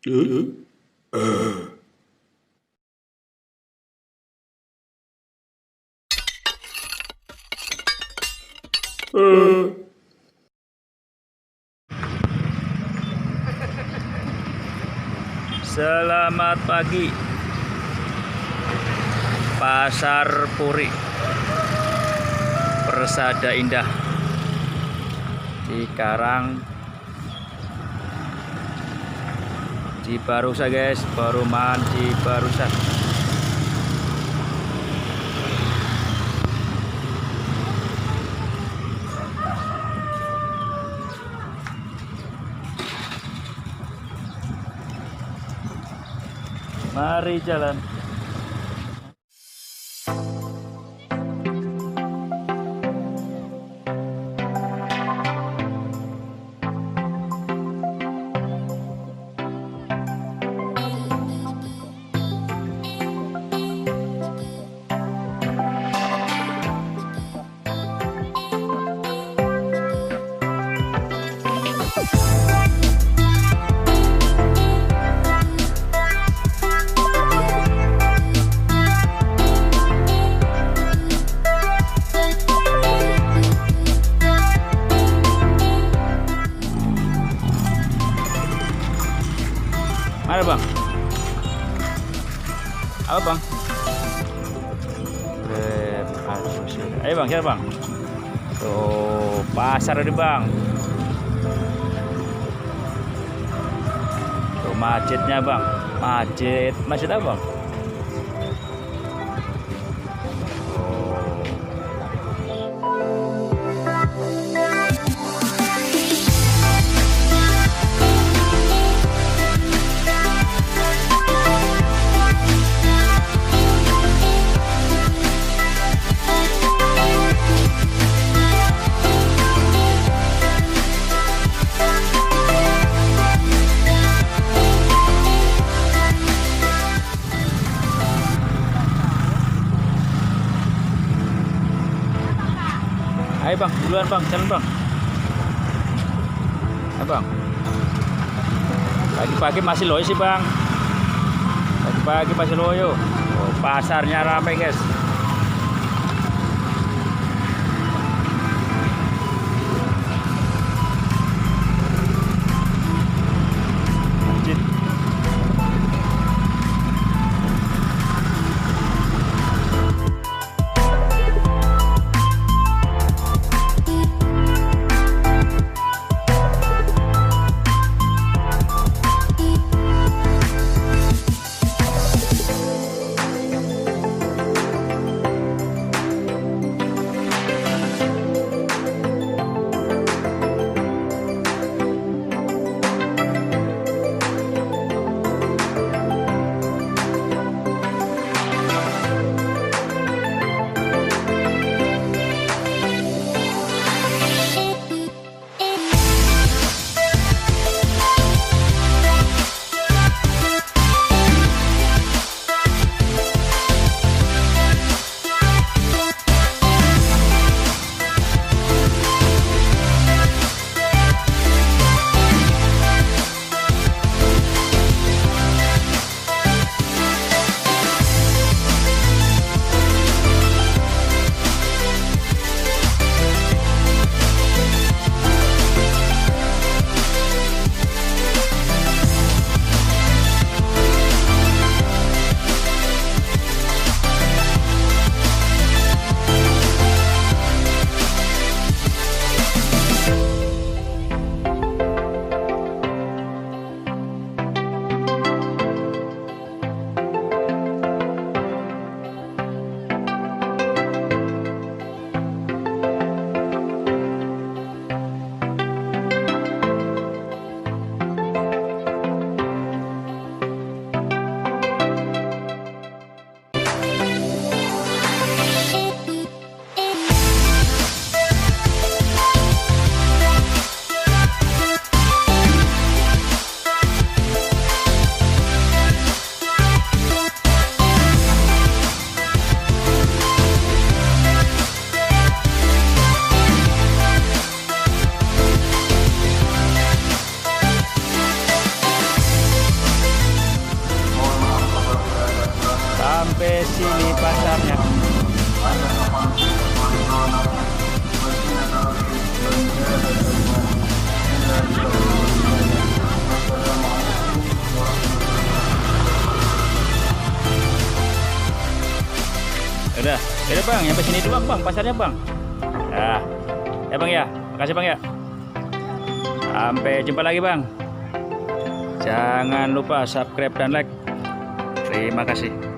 Selamat pagi, Pasar Puri Persada Indah Cikarang Cibarusah guys, Perumahan Cibarusah. Mari jalan. Mana bang? Apa bang? Ayo bang, siapa bang? Tuh pasar ini bang. Tuh masjidnya bang. Masjid apa bang? Ayo bang, duluan bang, jalan bang. Ayo bang. Pagi-pagi masih loyo sih bang. Pagi-pagi masih loyo. Oh, pasarnya ramai guys. Masjid. sini pasarnya. Udah bang, sampai sini doang bang, pasarnya bang. Ya bang ya, makasih bang ya. Sampai jumpa lagi bang. Jangan lupa subscribe dan like. Terima kasih.